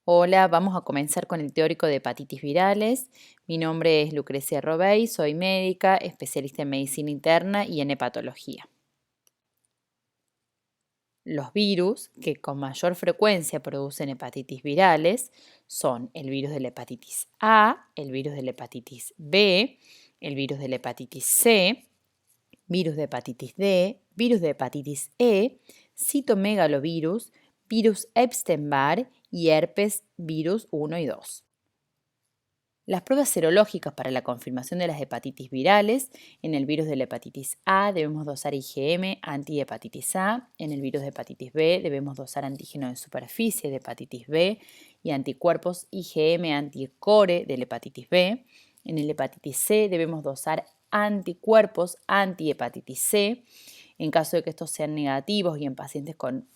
Hola, vamos a comenzar con el teórico de hepatitis virales. Mi nombre es Lucrecia Robey, soy médica, especialista en medicina interna y en hepatología. Los virus que con mayor frecuencia producen hepatitis virales son el virus de la hepatitis A, el virus de la hepatitis B, el virus de la hepatitis C, virus de hepatitis D, virus de hepatitis E, citomegalovirus, virus Epstein-Barr y herpes virus 1 y 2. Las pruebas serológicas para la confirmación de las hepatitis virales: en el virus de la hepatitis A debemos dosar IgM anti-hepatitis A, en el virus de hepatitis B debemos dosar antígeno de superficie de hepatitis B y anticuerpos IgM anti-core de la hepatitis B, en el hepatitis C debemos dosar anticuerpos anti-hepatitis C, en caso de que estos sean negativos y en pacientes con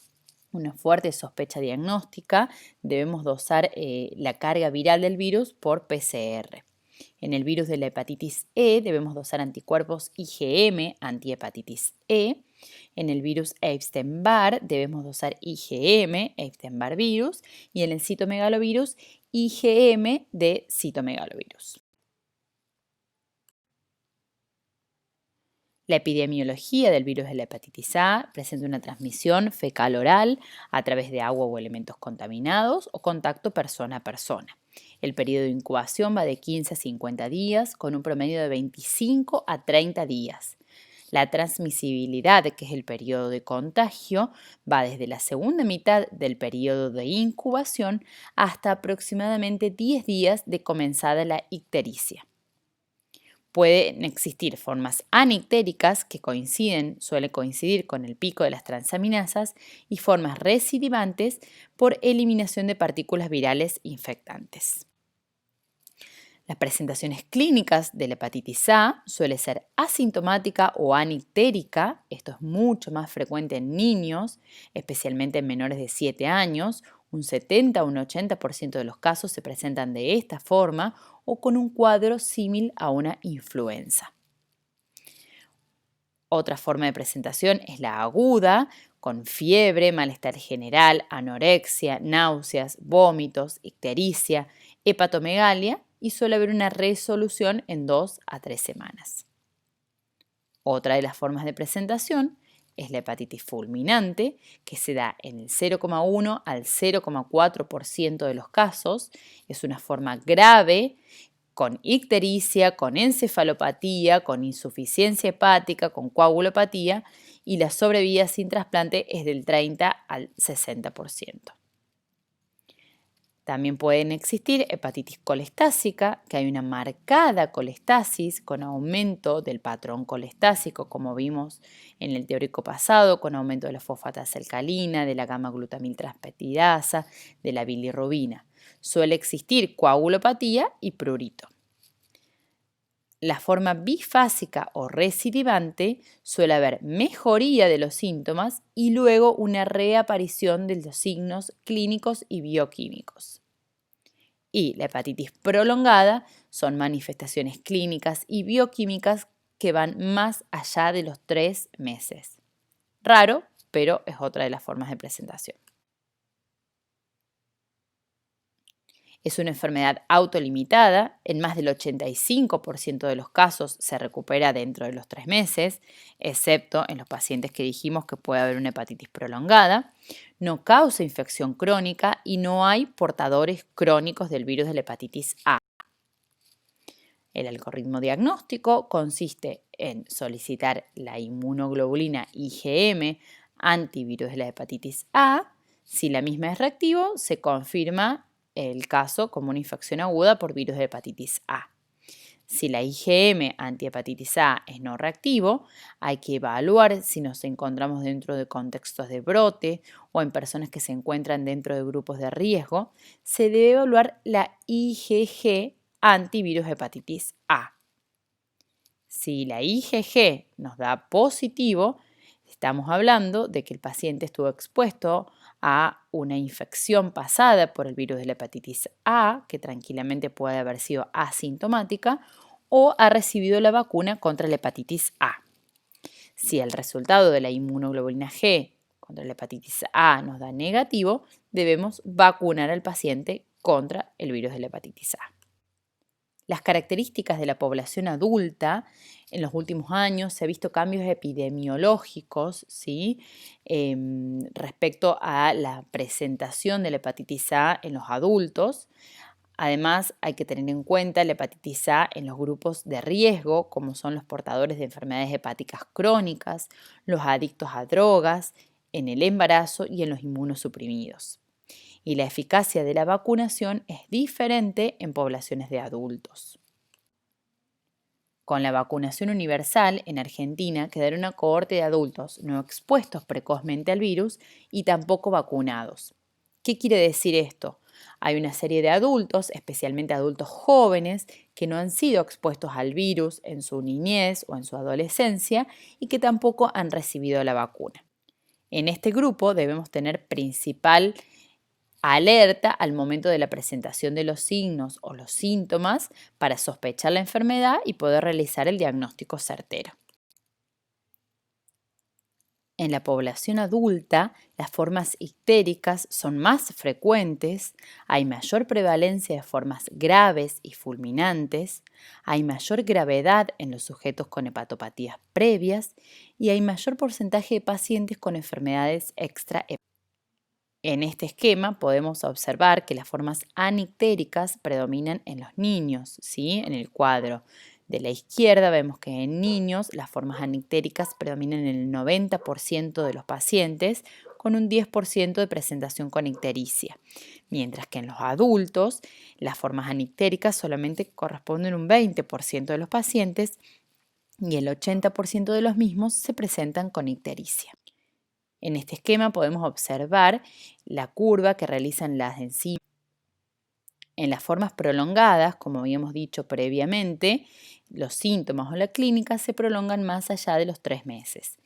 una fuerte sospecha diagnóstica, debemos dosar la carga viral del virus por PCR. En el virus de la hepatitis E debemos dosar anticuerpos IgM antihepatitis E. En el virus Epstein-Barr debemos dosar IgM, Epstein-Barr virus, y en el citomegalovirus IgM de citomegalovirus. La epidemiología del virus de la hepatitis A presenta una transmisión fecal-oral a través de agua o elementos contaminados o contacto persona a persona. El periodo de incubación va de 15 a 50 días, con un promedio de 25 a 30 días. La transmisibilidad, que es el periodo de contagio, va desde la segunda mitad del periodo de incubación hasta aproximadamente 10 días de comenzada la ictericia. Pueden existir formas anictéricas que suelen coincidir con el pico de las transaminasas, y formas recidivantes por eliminación de partículas virales infectantes. Las presentaciones clínicas de la hepatitis A suele ser asintomática o anictérica. Esto es mucho más frecuente en niños, especialmente en menores de 7 años. Un 70 o un 80% de los casos se presentan de esta forma o con un cuadro similar a una influenza. Otra forma de presentación es la aguda, con fiebre, malestar general, anorexia, náuseas, vómitos, ictericia, hepatomegalia, y suele haber una resolución en 2 a 3 semanas. Otra de las formas de presentación es la hepatitis fulminante, que se da en el 0,1 al 0,4% de los casos. Es una forma grave, con ictericia, con encefalopatía, con insuficiencia hepática, con coagulopatía, y la sobrevida sin trasplante es del 30 al 60%. También pueden existir hepatitis colestásica, que hay una marcada colestasis con aumento del patrón colestásico, como vimos en el teórico pasado, con aumento de la fosfatasa alcalina, de la gamma-glutamiltranseptidasa, de la bilirrubina. Suele existir coagulopatía y prurito. La forma bifásica o recidivante suele haber mejoría de los síntomas y luego una reaparición de los signos clínicos y bioquímicos. Y la hepatitis prolongada son manifestaciones clínicas y bioquímicas que van más allá de los 3 meses. Raro, pero es otra de las formas de presentación. Es una enfermedad autolimitada. En más del 85% de los casos se recupera dentro de los 3 meses, excepto en los pacientes que dijimos que puede haber una hepatitis prolongada. No causa infección crónica y no hay portadores crónicos del virus de la hepatitis A. El algoritmo diagnóstico consiste en solicitar la inmunoglobulina IgM antivirus de la hepatitis A. Si la misma es reactivo, se confirma el caso como una infección aguda por virus de hepatitis A. Si la IgM antihepatitis A es no reactivo, hay que evaluar si nos encontramos dentro de contextos de brote o en personas que se encuentran dentro de grupos de riesgo. Se debe evaluar la IgG antivirus hepatitis A. Si la IgG nos da positivo, estamos hablando de que el paciente estuvo expuesto a una infección pasada por el virus de la hepatitis A, que tranquilamente puede haber sido asintomática, o ha recibido la vacuna contra la hepatitis A. Si el resultado de la inmunoglobulina G contra la hepatitis A nos da negativo, debemos vacunar al paciente contra el virus de la hepatitis A. Las características de la población adulta, en los últimos años se han visto cambios epidemiológicos, ¿sí? Respecto a la presentación de la hepatitis A en los adultos. Además, hay que tener en cuenta la hepatitis A en los grupos de riesgo, como son los portadores de enfermedades hepáticas crónicas, los adictos a drogas, en el embarazo y en los inmunosuprimidos. Y la eficacia de la vacunación es diferente en poblaciones de adultos. Con la vacunación universal, en Argentina quedaron una cohorte de adultos no expuestos precozmente al virus y tampoco vacunados. ¿Qué quiere decir esto? Hay una serie de adultos, especialmente adultos jóvenes, que no han sido expuestos al virus en su niñez o en su adolescencia y que tampoco han recibido la vacuna. En este grupo debemos tener principal alerta al momento de la presentación de los signos o los síntomas para sospechar la enfermedad y poder realizar el diagnóstico certero. En la población adulta, las formas ictéricas son más frecuentes, hay mayor prevalencia de formas graves y fulminantes, hay mayor gravedad en los sujetos con hepatopatías previas y hay mayor porcentaje de pacientes con enfermedades extrahepáticas. En este esquema podemos observar que las formas anictéricas predominan en los niños, ¿sí? En el cuadro de la izquierda vemos que en niños las formas anictéricas predominan en el 90% de los pacientes con un 10% de presentación con ictericia, mientras que en los adultos las formas anictéricas solamente corresponden a un 20% de los pacientes y el 80% de los mismos se presentan con ictericia. En este esquema podemos observar la curva que realizan las enzimas. En las formas prolongadas, como habíamos dicho previamente, los síntomas o la clínica se prolongan más allá de los 3 meses.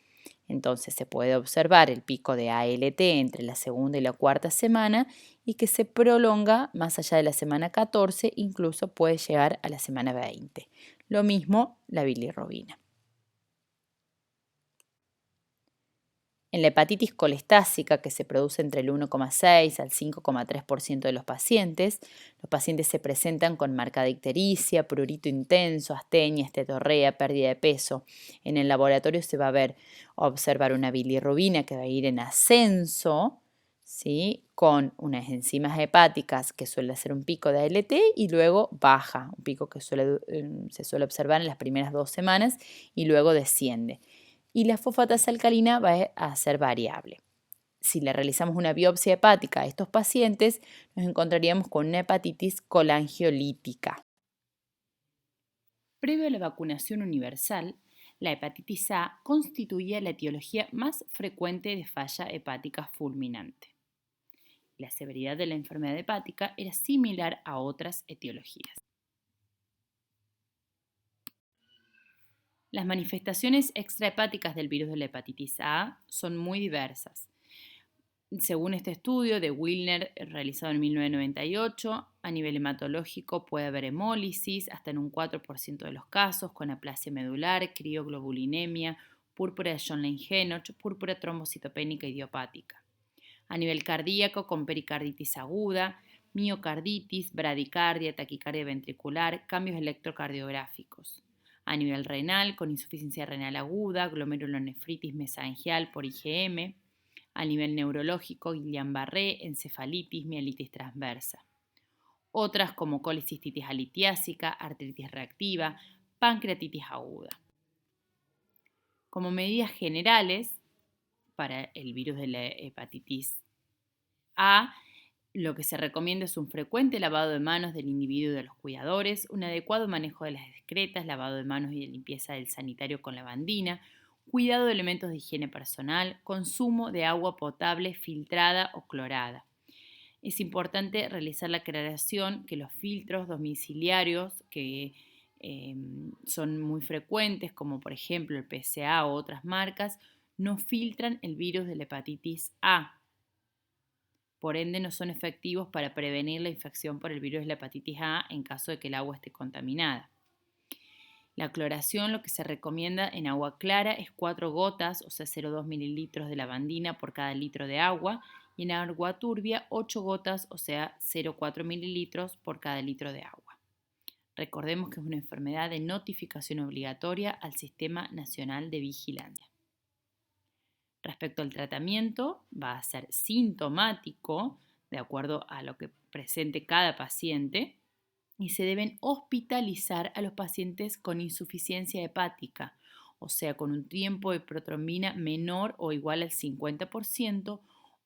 Entonces se puede observar el pico de ALT entre la segunda y la cuarta semana y que se prolonga más allá de la semana 14, incluso puede llegar a la semana 20. Lo mismo la bilirrubina. En la hepatitis colestásica, que se produce entre el 1,6 al 5,3% de los pacientes se presentan con marcada ictericia, prurito intenso, astenia, estetorrea, pérdida de peso. En el laboratorio se va a observar una bilirrubina que va a ir en ascenso, ¿sí? Con unas enzimas hepáticas que suele hacer un pico de ALT y luego baja, un pico que se suele observar en las primeras 2 semanas y luego desciende. Y la fosfatasa alcalina va a ser variable. Si le realizamos una biopsia hepática a estos pacientes, nos encontraríamos con una hepatitis colangiolítica. Previo a la vacunación universal, la hepatitis A constituía la etiología más frecuente de falla hepática fulminante. La severidad de la enfermedad hepática era similar a otras etiologías. Las manifestaciones extrahepáticas del virus de la hepatitis A son muy diversas. Según este estudio de Wilner realizado en 1998, a nivel hematológico puede haber hemólisis hasta en un 4% de los casos, con aplasia medular, crioglobulinemia, púrpura de Schönlein-Henoch, púrpura trombocitopénica idiopática. A nivel cardíaco, con pericarditis aguda, miocarditis, bradicardia, taquicardia ventricular, cambios electrocardiográficos. A nivel renal, con insuficiencia renal aguda, glomerulonefritis mesangial por IgM. A nivel neurológico, Guillain-Barré, encefalitis, mielitis transversa. Otras como colicistitis alitiásica, artritis reactiva, pancreatitis aguda. Como medidas generales para el virus de la hepatitis A, lo que se recomienda es un frecuente lavado de manos del individuo y de los cuidadores, un adecuado manejo de las excretas, lavado de manos y de limpieza del sanitario con lavandina, cuidado de elementos de higiene personal, consumo de agua potable filtrada o clorada. Es importante realizar la aclaración que los filtros domiciliarios que son muy frecuentes, como por ejemplo el PSA u otras marcas, no filtran el virus de la hepatitis A. Por ende, no son efectivos para prevenir la infección por el virus de la hepatitis A en caso de que el agua esté contaminada. La cloración, lo que se recomienda en agua clara es 4 gotas, o sea, 0,2 mililitros de lavandina por cada litro de agua, y en agua turbia 8 gotas, o sea, 0,4 mililitros por cada litro de agua. Recordemos que es una enfermedad de notificación obligatoria al Sistema Nacional de Vigilancia. Respecto al tratamiento, va a ser sintomático, de acuerdo a lo que presente cada paciente, y se deben hospitalizar a los pacientes con insuficiencia hepática, o sea, con un tiempo de protrombina menor o igual al 50%,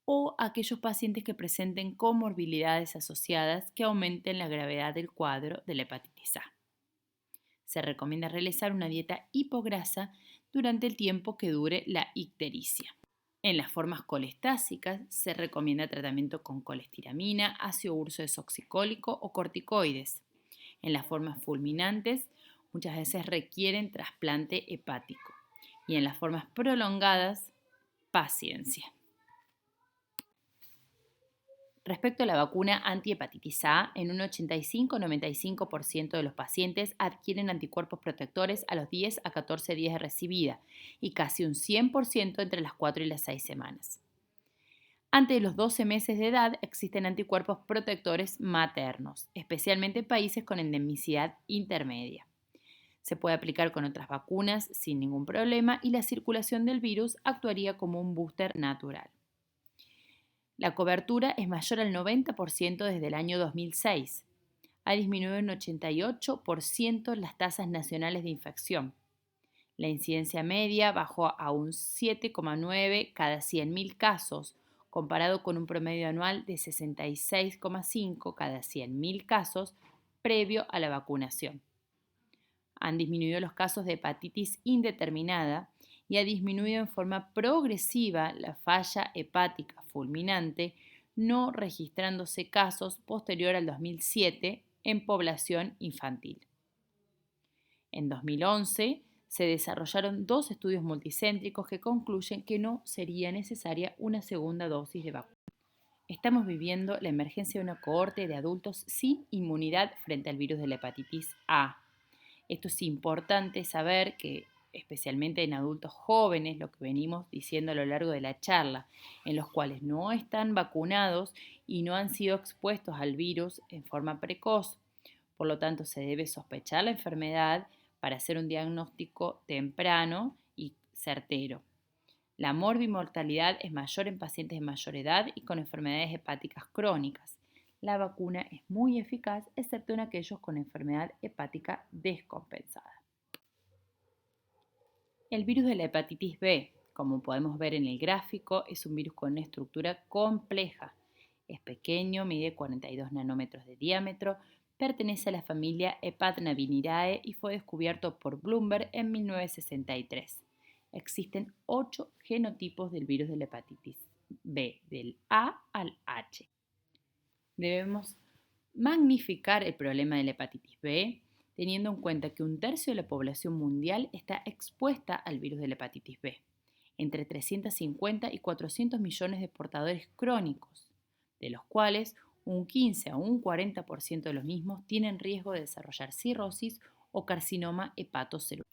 o aquellos pacientes que presenten comorbilidades asociadas que aumenten la gravedad del cuadro de la hepatitis A. Se recomienda realizar una dieta hipograsa durante el tiempo que dure la ictericia. En las formas colestásicas se recomienda tratamiento con colestiramina, ácido urso desoxicólico o corticoides. En las formas fulminantes muchas veces requieren trasplante hepático y en las formas prolongadas, paciencia. Respecto a la vacuna antihepatitis A, en un 85-95% de los pacientes adquieren anticuerpos protectores a los 10 a 14 días de recibida y casi un 100% entre las 4 y las 6 semanas. Antes de los 12 meses de edad existen anticuerpos protectores maternos, especialmente en países con endemicidad intermedia. Se puede aplicar con otras vacunas sin ningún problema y la circulación del virus actuaría como un booster natural. La cobertura es mayor al 90% desde el año 2006. Ha disminuido en 88% las tasas nacionales de infección. La incidencia media bajó a un 7,9 cada 100.000 casos, comparado con un promedio anual de 66,5 cada 100.000 casos previo a la vacunación. Han disminuido los casos de hepatitis indeterminada y ha disminuido en forma progresiva la falla hepática fulminante, no registrándose casos posterior al 2007 en población infantil. En 2011 se desarrollaron 2 estudios multicéntricos que concluyen que no sería necesaria una segunda dosis de vacuna. Estamos viviendo la emergencia de una cohorte de adultos sin inmunidad frente al virus de la hepatitis A. Esto es importante saber que, especialmente en adultos jóvenes, lo que venimos diciendo a lo largo de la charla, en los cuales no están vacunados y no han sido expuestos al virus en forma precoz. Por lo tanto, se debe sospechar la enfermedad para hacer un diagnóstico temprano y certero. La morbimortalidad es mayor en pacientes de mayor edad y con enfermedades hepáticas crónicas. La vacuna es muy eficaz, excepto en aquellos con enfermedad hepática descompensada. El virus de la hepatitis B, como podemos ver en el gráfico, es un virus con una estructura compleja. Es pequeño, mide 42 nanómetros de diámetro, pertenece a la familia Hepatnaviridae y fue descubierto por Bloomberg en 1963. Existen 8 genotipos del virus de la hepatitis B, del A al H. Debemos magnificar el problema de la hepatitis B, teniendo en cuenta que 1/3 de la población mundial está expuesta al virus de la hepatitis B, entre 350 y 400 millones de portadores crónicos, de los cuales un 15 a un 40% de los mismos tienen riesgo de desarrollar cirrosis o carcinoma hepatocelular.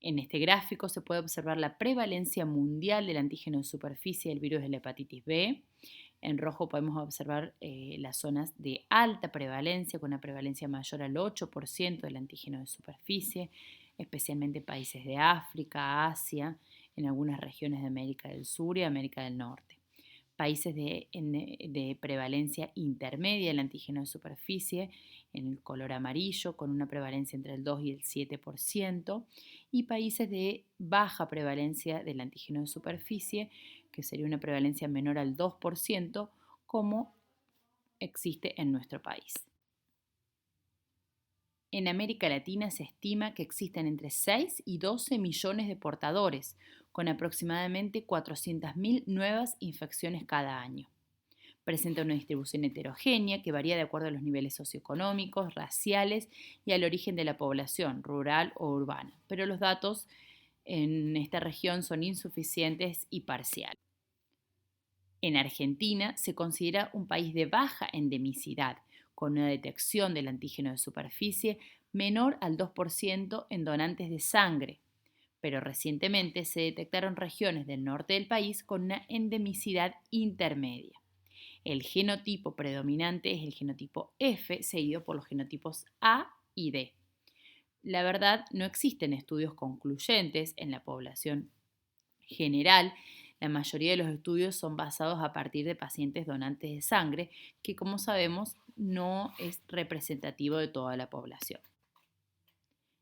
En este gráfico se puede observar la prevalencia mundial del antígeno de superficie del virus de la hepatitis B. En rojo podemos observar las zonas de alta prevalencia, con una prevalencia mayor al 8% del antígeno de superficie, especialmente en países de África, Asia, en algunas regiones de América del Sur y América del Norte. Países de prevalencia intermedia del antígeno de superficie, en el color amarillo, con una prevalencia entre el 2 y el 7%, y países de baja prevalencia del antígeno de superficie, que sería una prevalencia menor al 2%, como existe en nuestro país. En América Latina se estima que existen entre 6 y 12 millones de portadores, con aproximadamente 400.000 nuevas infecciones cada año. Presenta una distribución heterogénea que varía de acuerdo a los niveles socioeconómicos, raciales y al origen de la población, rural o urbana, pero los datos en esta región son insuficientes y parciales. En Argentina se considera un país de baja endemicidad, con una detección del antígeno de superficie menor al 2% en donantes de sangre, pero recientemente se detectaron regiones del norte del país con una endemicidad intermedia. El genotipo predominante es el genotipo F, seguido por los genotipos A y D. La verdad, no existen estudios concluyentes en la población general. La mayoría de los estudios son basados a partir de pacientes donantes de sangre, que como sabemos no es representativo de toda la población.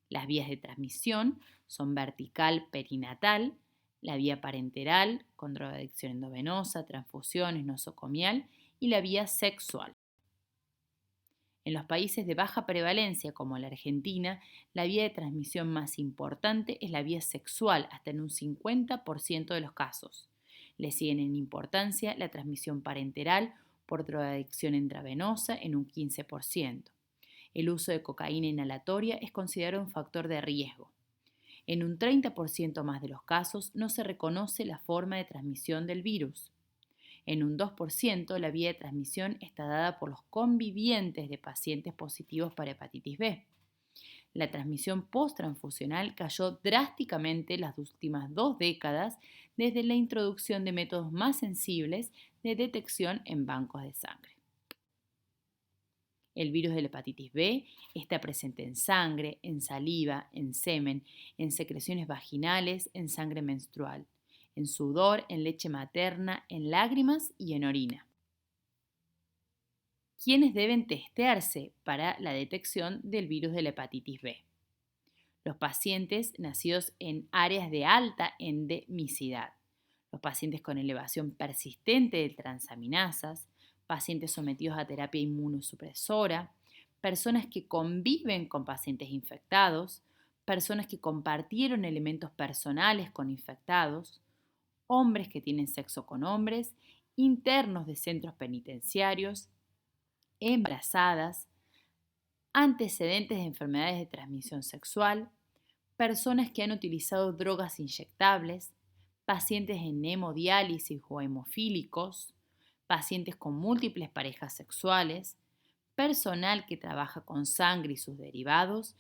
Las vías de transmisión son vertical perinatal, la vía parenteral con drogadicción endovenosa, transfusiones, nosocomial y la vía sexual. En los países de baja prevalencia, como la Argentina, la vía de transmisión más importante es la vía sexual, hasta en un 50% de los casos. Le siguen en importancia la transmisión parenteral por drogadicción intravenosa en un 15%. El uso de cocaína inhalatoria es considerado un factor de riesgo. En un 30% más de los casos no se reconoce la forma de transmisión del virus. En un 2% la vía de transmisión está dada por los convivientes de pacientes positivos para hepatitis B. La transmisión post-transfusional cayó drásticamente las últimas 2 décadas desde la introducción de métodos más sensibles de detección en bancos de sangre. El virus de la hepatitis B está presente en sangre, en saliva, en semen, en secreciones vaginales, en sangre menstrual, en sudor, en leche materna, en lágrimas y en orina. ¿Quiénes deben testearse para la detección del virus de la hepatitis B? Los pacientes nacidos en áreas de alta endemicidad, los pacientes con elevación persistente de transaminasas, pacientes sometidos a terapia inmunosupresora, personas que conviven con pacientes infectados, personas que compartieron elementos personales con infectados, hombres que tienen sexo con hombres, internos de centros penitenciarios, embarazadas, antecedentes de enfermedades de transmisión sexual, personas que han utilizado drogas inyectables, pacientes en hemodiálisis o hemofílicos, pacientes con múltiples parejas sexuales, personal que trabaja con sangre y sus derivados,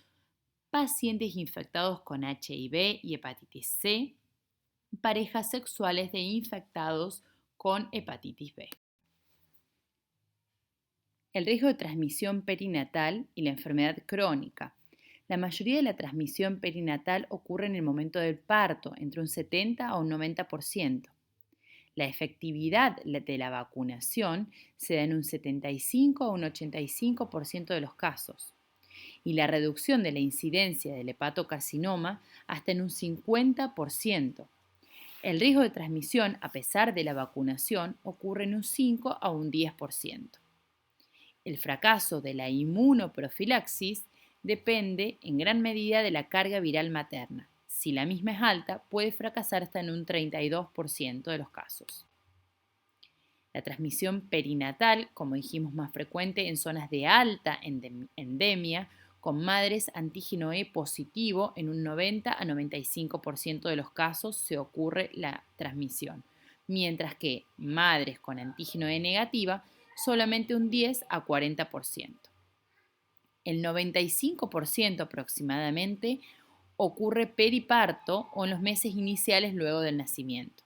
pacientes infectados con HIV y hepatitis C, parejas sexuales de infectados con hepatitis B. El riesgo de transmisión perinatal y la enfermedad crónica. La mayoría de la transmisión perinatal ocurre en el momento del parto, entre un 70 a un 90%. La efectividad de la vacunación se da en un 75 a un 85% de los casos y la reducción de la incidencia del hepatocarcinoma hasta en un 50%. El riesgo de transmisión, a pesar de la vacunación, ocurre en un 5 a un 10%. El fracaso de la inmunoprofilaxis depende en gran medida de la carga viral materna. Si la misma es alta, puede fracasar hasta en un 32% de los casos. La transmisión perinatal, como dijimos, más frecuente en zonas de alta endemia, con madres antígeno E positivo, en un 90 a 95% de los casos se ocurre la transmisión, mientras que madres con antígeno E negativa, solamente un 10 a 40%. El 95% aproximadamente ocurre periparto o en los meses iniciales luego del nacimiento.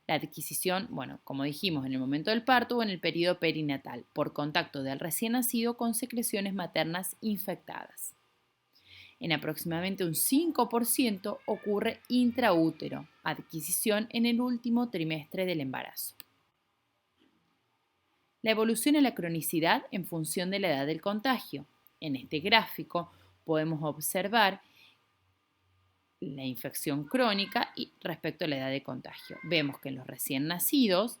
La adquisición, como dijimos, en el momento del parto o en el periodo perinatal, por contacto del recién nacido con secreciones maternas infectadas. En aproximadamente un 5% ocurre intraútero, adquisición en el último trimestre del embarazo. La evolución en la cronicidad en función de la edad del contagio. En este gráfico podemos observar la infección crónica y respecto a la edad de contagio. Vemos que en los recién nacidos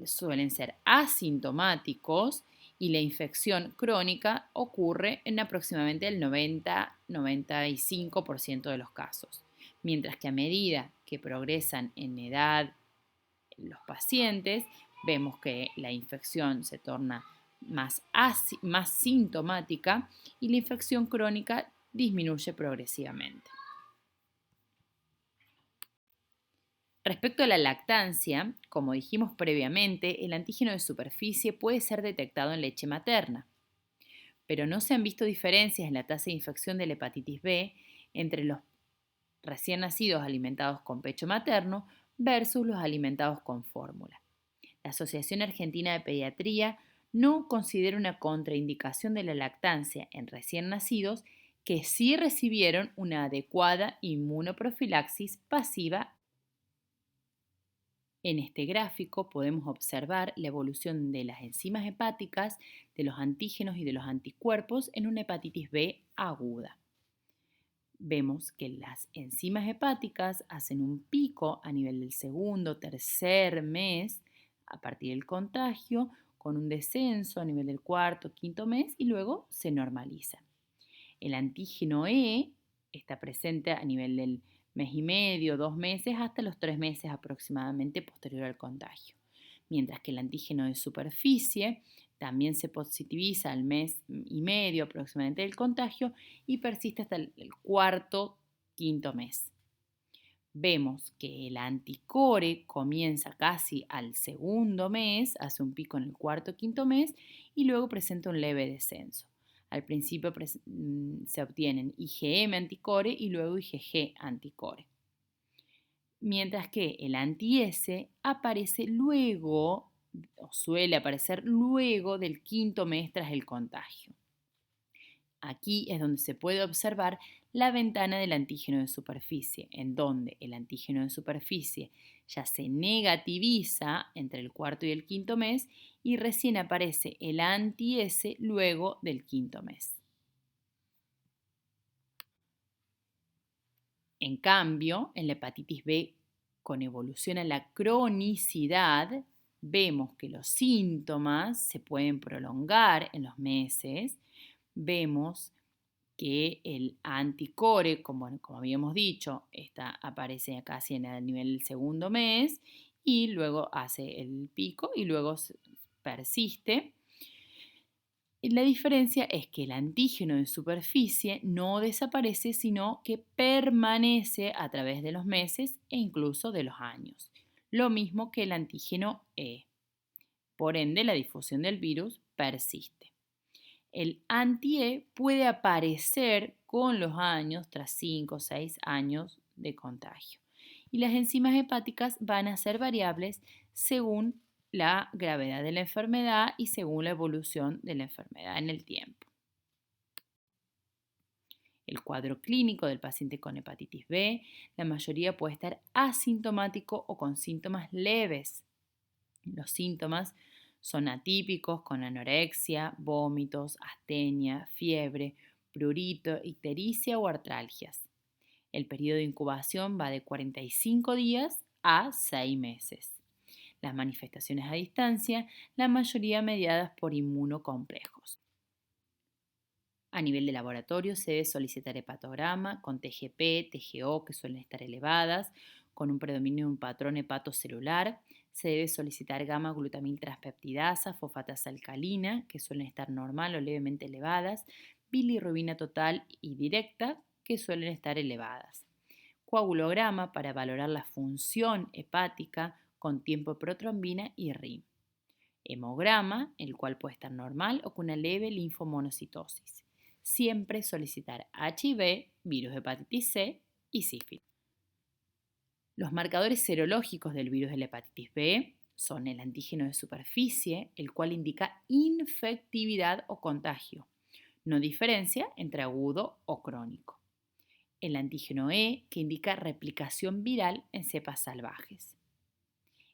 suelen ser asintomáticos y la infección crónica ocurre en aproximadamente el 90-95% de los casos, mientras que a medida que progresan en edad los pacientes, vemos que la infección se torna más sintomática y la infección crónica disminuye progresivamente. Respecto a la lactancia, como dijimos previamente, el antígeno de superficie puede ser detectado en leche materna. pero no se han visto diferencias en la tasa de infección de la hepatitis B entre los recién nacidos alimentados con pecho materno versus los alimentados con fórmula. La Asociación Argentina de Pediatría no considera una contraindicación de la lactancia en recién nacidos que sí recibieron una adecuada inmunoprofilaxis pasiva. En este gráfico podemos observar la evolución de las enzimas hepáticas, de los antígenos y de los anticuerpos en una hepatitis B aguda. Vemos que las enzimas hepáticas hacen un pico a nivel del segundo, tercer mes a partir del contagio, con un descenso a nivel del cuarto, quinto mes y luego se normaliza. El antígeno E está presente a nivel del mes y medio, 2 meses, hasta los 3 meses aproximadamente posterior al contagio. Mientras que el antígeno de superficie también se positiviza al mes y medio aproximadamente del contagio y persiste hasta el cuarto, quinto mes. Vemos que el anticore comienza casi al segundo mes, hace un pico en el cuarto, quinto mes y luego presenta un leve descenso. Al principio se obtienen IgM anticore y luego IgG anticore. Mientras que el anti-S aparece luego, o suele aparecer luego del quinto mes tras el contagio. Aquí es donde se puede observar la ventana del antígeno de superficie, en donde el antígeno de superficie ya se negativiza entre el cuarto y el quinto mes y recién aparece el anti-S luego del quinto mes. En cambio, en la hepatitis B con evolución a la cronicidad, vemos que los síntomas se pueden prolongar en los meses. Vemos que el anticore, como habíamos dicho, aparece casi en el nivel del segundo mes y luego hace el pico y luego persiste. La diferencia es que el antígeno de superficie no desaparece, sino que permanece a través de los meses e incluso de los años. Lo mismo que el antígeno E. Por ende, la difusión del virus persiste. El anti-E puede aparecer con los años, tras 5 o 6 años de contagio. Y las enzimas hepáticas van a ser variables según la gravedad de la enfermedad y según la evolución de la enfermedad en el tiempo. El cuadro clínico del paciente con hepatitis B, la mayoría puede estar asintomático o con síntomas leves. Los síntomas son atípicos con anorexia, vómitos, astenia, fiebre, prurito, ictericia o artralgias. El periodo de incubación va de 45 días a 6 meses. Las manifestaciones a distancia, la mayoría mediadas por inmunocomplejos. A nivel de laboratorio se debe solicitar hepatograma con TGP, TGO que suelen estar elevadas, con un predominio de un patrón hepatocelular. Se debe solicitar gamma-glutamil transpeptidasa, fosfatasa alcalina, que suelen estar normal o levemente elevadas, bilirrubina total y directa, que suelen estar elevadas. Coagulograma para valorar la función hepática con tiempo de protrombina y RIM. Hemograma, el cual puede estar normal o con una leve linfomonocitosis. Siempre solicitar HIV, virus de hepatitis C y sífilis. Los marcadores serológicos del virus de la hepatitis B son el antígeno de superficie, el cual indica infectividad o contagio. No diferencia entre agudo o crónico. El antígeno E, que indica replicación viral en cepas salvajes.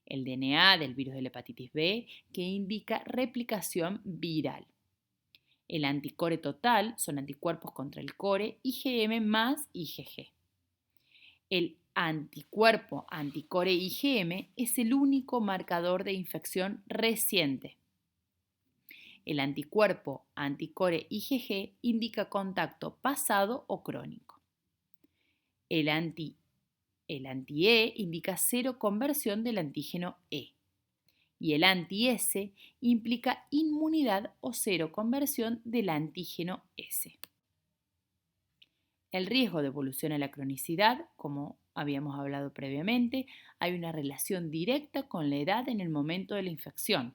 El DNA del virus de la hepatitis B, que indica replicación viral. El anticore total son anticuerpos contra el core IgM más IgG. El anticuerpo anticore IgM es el único marcador de infección reciente. El anticuerpo anticore IgG indica contacto pasado o crónico. El anti-E indica cero conversión del antígeno E. Y el anti-S implica inmunidad o cero conversión del antígeno S. El riesgo de evolución a la cronicidad, como habíamos hablado previamente, hay una relación directa con la edad en el momento de la infección.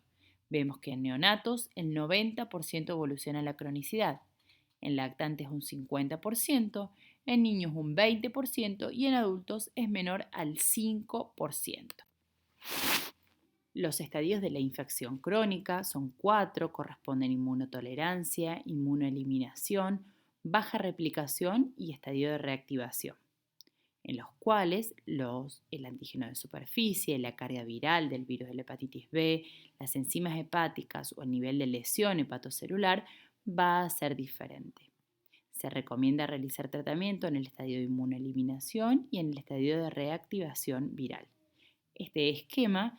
Vemos que en neonatos el 90% evoluciona a la cronicidad, en lactantes un 50%, en niños un 20% y en adultos es menor al 5%. Los estadios de la infección crónica son 4, corresponden inmunotolerancia, inmunoeliminación, baja replicación y estadio de reactivación, en los cuales el antígeno de superficie, la carga viral del virus de la hepatitis B, las enzimas hepáticas o el nivel de lesión hepatocelular va a ser diferente. Se recomienda realizar tratamiento en el estadio de inmunoeliminación y en el estadio de reactivación viral. Este esquema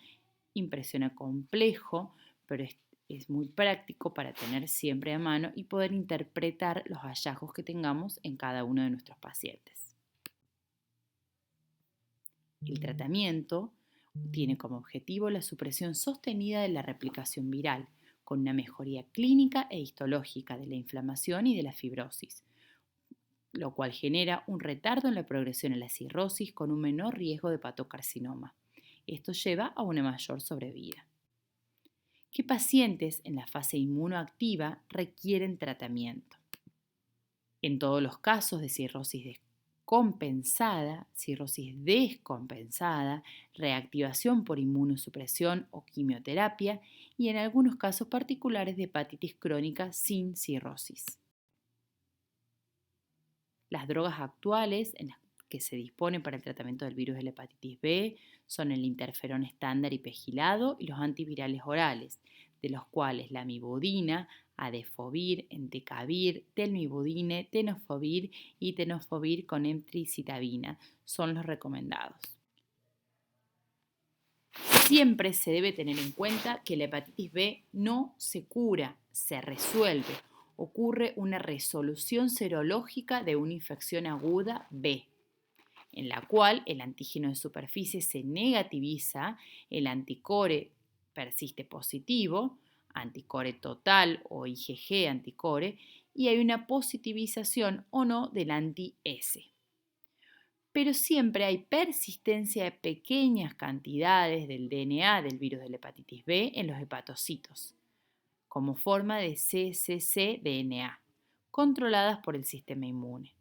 impresiona complejo, pero es muy práctico para tener siempre a mano y poder interpretar los hallazgos que tengamos en cada uno de nuestros pacientes. El tratamiento tiene como objetivo la supresión sostenida de la replicación viral, con una mejoría clínica e histológica de la inflamación y de la fibrosis, lo cual genera un retardo en la progresión a la cirrosis con un menor riesgo de hepatocarcinoma. Esto lleva a una mayor sobrevida. ¿Qué pacientes en la fase inmunoactiva requieren tratamiento? En todos los casos de cirrosis descompensada, cirrosis descompensada, reactivación por inmunosupresión o quimioterapia y en algunos casos particulares de hepatitis crónica sin cirrosis. Las drogas actuales en las que se dispone para el tratamiento del virus de la hepatitis B son el interferón estándar y pegilado y los antivirales orales, de los cuales la amibudina, adefovir, entecavir, telmibudine, tenofovir y tenofovir con emtricitabina son los recomendados. Siempre se debe tener en cuenta que la hepatitis B no se cura, se resuelve. Ocurre una resolución serológica de una infección aguda B, en la cual el antígeno de superficie se negativiza, el anticore persiste positivo, anticore total o IgG anticore, y hay una positivización o no del anti-S. Pero siempre hay persistencia de pequeñas cantidades del DNA del virus de la hepatitis B en los hepatocitos, como forma de cccDNA, controladas por el sistema inmune.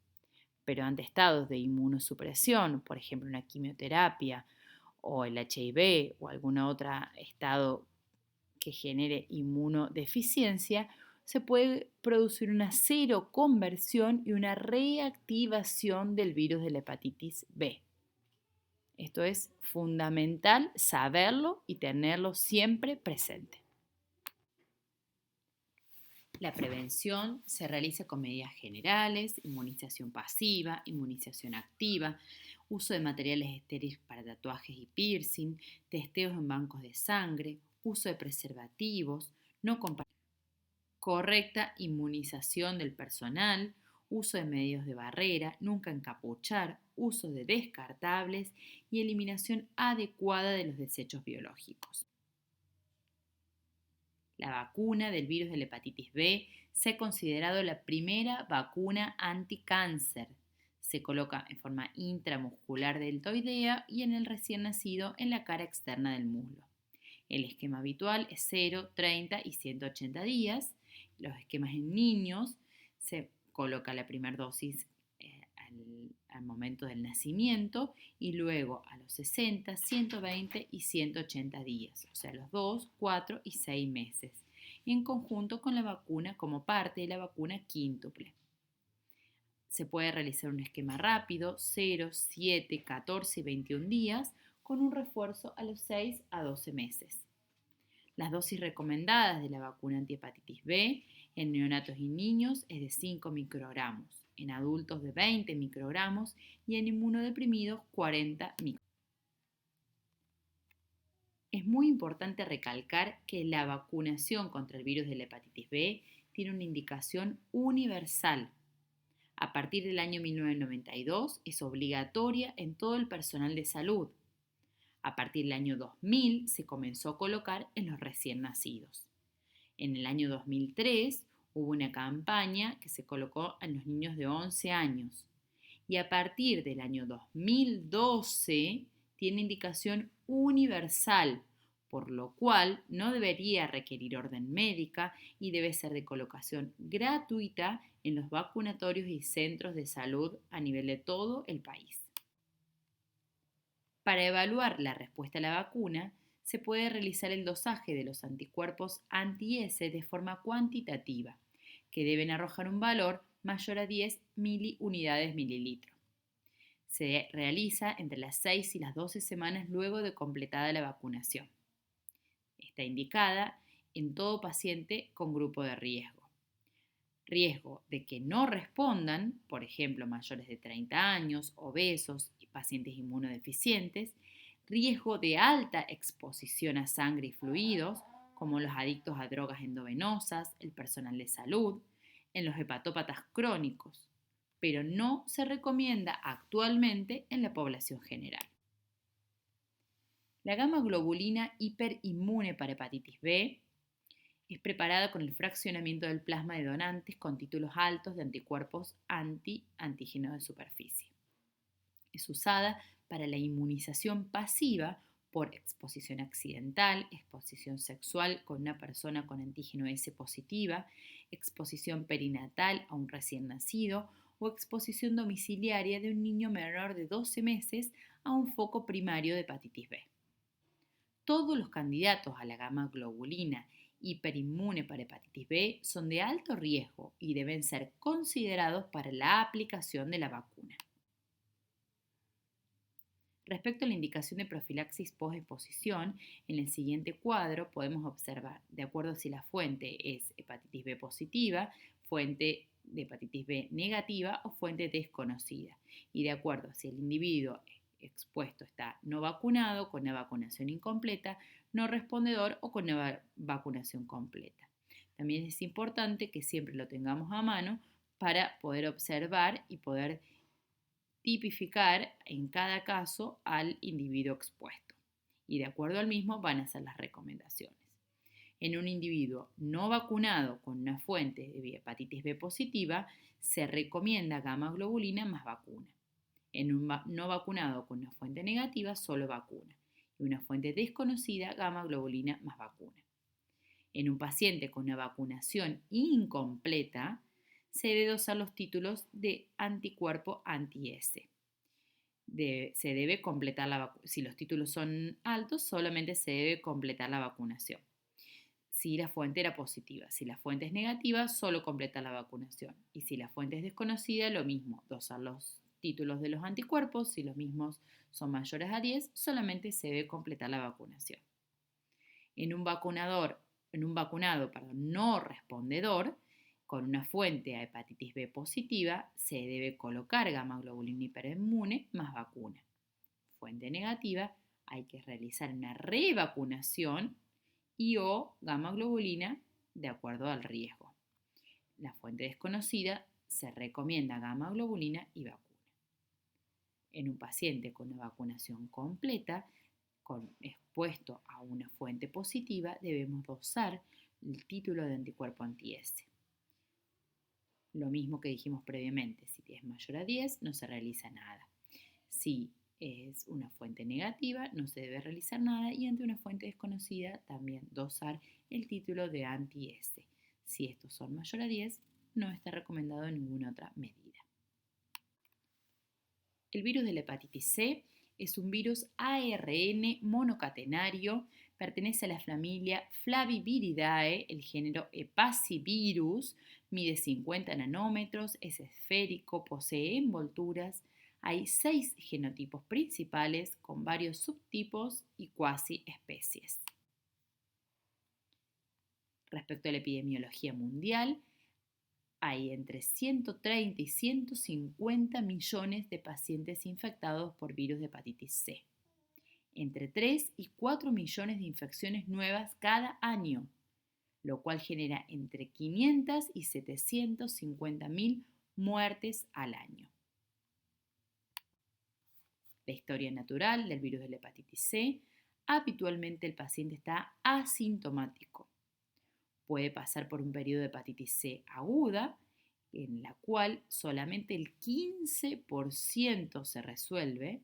Pero ante estados de inmunosupresión, por ejemplo una quimioterapia o el HIV o algún otro estado que genere inmunodeficiencia, se puede producir una seroconversión y una reactivación del virus de la hepatitis B. Esto es fundamental saberlo y tenerlo siempre presente. La prevención se realiza con medidas generales, inmunización pasiva, inmunización activa, uso de materiales estériles para tatuajes y piercing, testeos en bancos de sangre, uso de preservativos, correcta inmunización del personal, uso de medios de barrera, nunca encapuchar, uso de descartables y eliminación adecuada de los desechos biológicos. La vacuna del virus de la hepatitis B se ha considerado la primera vacuna anticáncer. Se coloca en forma intramuscular deltoidea y en el recién nacido en la cara externa del muslo. El esquema habitual es 0, 30 y 180 días. Los esquemas en niños se coloca la primera dosis al momento del nacimiento y luego a los 60, 120 y 180 días, o sea, los 2, 4 y 6 meses, en conjunto con la vacuna como parte de la vacuna quíntuple. Se puede realizar un esquema rápido, 0, 7, 14 y 21 días, con un refuerzo a los 6 a 12 meses. Las dosis recomendadas de la vacuna antihepatitis B en neonatos y niños es de 5 microgramos, en adultos de 20 microgramos y en inmunodeprimidos 40 microgramos. Es muy importante recalcar que la vacunación contra el virus de la hepatitis B tiene una indicación universal. A partir del año 1992 es obligatoria en todo el personal de salud. A partir del año 2000 se comenzó a colocar en los recién nacidos. En el año 2003 hubo una campaña que se colocó en los niños de 11 años. Y a partir del año 2012 tiene indicación universal por lo cual no debería requerir orden médica y debe ser de colocación gratuita en los vacunatorios y centros de salud a nivel de todo el país. Para evaluar la respuesta a la vacuna, se puede realizar el dosaje de los anticuerpos anti-S de forma cuantitativa, que deben arrojar un valor mayor a 10 miliunidades mililitro. Se realiza entre las 6 y las 12 semanas luego de completada la vacunación. Está indicada en todo paciente con grupo de riesgo. Riesgo de que no respondan, por ejemplo, mayores de 30 años, obesos y pacientes inmunodeficientes. Riesgo de alta exposición a sangre y fluidos, como los adictos a drogas endovenosas, el personal de salud, en los hepatópatas crónicos, pero no se recomienda actualmente en la población general. La gamma globulina hiperinmune para hepatitis B es preparada con el fraccionamiento del plasma de donantes con títulos altos de anticuerpos anti-antígenos de superficie. Es usada para la inmunización pasiva por exposición accidental, exposición sexual con una persona con antígeno S positiva, exposición perinatal a un recién nacido o exposición domiciliaria de un niño menor de 12 meses a un foco primario de hepatitis B. Todos los candidatos a la gamma globulina hiperinmune para hepatitis B son de alto riesgo y deben ser considerados para la aplicación de la vacuna. Respecto a la indicación de profilaxis post-exposición, en el siguiente cuadro podemos observar, de acuerdo a si la fuente es hepatitis B positiva, fuente de hepatitis B negativa o fuente desconocida, y de acuerdo a si el individuo expuesto está no vacunado, con una vacunación incompleta, no respondedor o con una vacunación completa. También es importante que siempre lo tengamos a mano para poder observar y poder tipificar en cada caso al individuo expuesto. Y de acuerdo al mismo van a ser las recomendaciones. En un individuo no vacunado con una fuente de hepatitis B positiva, se recomienda gamma globulina más vacuna. En un no vacunado con una fuente negativa, solo vacuna. Y una fuente desconocida, gamma globulina más vacuna. En un paciente con una vacunación incompleta, se debe dosar los títulos de anticuerpo anti-S. Se debe completar si los títulos son altos, solamente se debe completar la vacunación. Si la fuente era positiva, si la fuente es negativa, solo completar la vacunación. Y si la fuente es desconocida, lo mismo, dosar los títulos de los anticuerpos, si los mismos son mayores a 10, solamente se debe completar la vacunación. En un vacunado no respondedor, con una fuente a hepatitis B positiva, se debe colocar gamma globulina hiperinmune más vacuna. Fuente negativa, hay que realizar una revacunación y o gamma globulina de acuerdo al riesgo. La fuente desconocida, se recomienda gamma globulina y vacuna. En un paciente con una vacunación completa, expuesto a una fuente positiva, debemos dosar el título de anticuerpo anti-S. Lo mismo que dijimos previamente, si es mayor a 10 no se realiza nada. Si es una fuente negativa no se debe realizar nada y ante una fuente desconocida también dosar el título de anti-S. Si estos son mayor a 10 no está recomendado ninguna otra medida. El virus de la hepatitis C es un virus ARN monocatenario, pertenece a la familia Flaviviridae, el género Hepacivirus, mide 50 nanómetros, es esférico, posee envolturas. Hay 6 genotipos principales con varios subtipos y cuasi especies. Respecto a la epidemiología mundial, hay entre 130 y 150 millones de pacientes infectados por virus de hepatitis C. Entre 3 y 4 millones de infecciones nuevas cada año, lo cual genera entre 500 y 750 mil muertes al año. La historia natural del virus de la hepatitis C, habitualmente el paciente está asintomático. Puede pasar por un periodo de hepatitis C aguda, en la cual solamente el 15% se resuelve,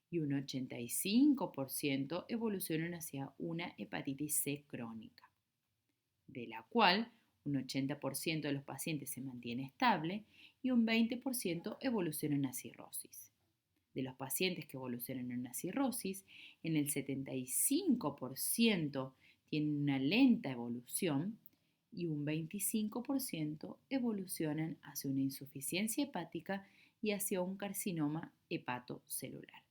y un 85% evolucionan hacia una hepatitis C crónica, de la cual un 80% de los pacientes se mantiene estable y un 20% evoluciona en una cirrosis. De los pacientes que evolucionan en una cirrosis, en el 75% tienen una lenta evolución y un 25% evolucionan hacia una insuficiencia hepática y hacia un carcinoma hepatocelular.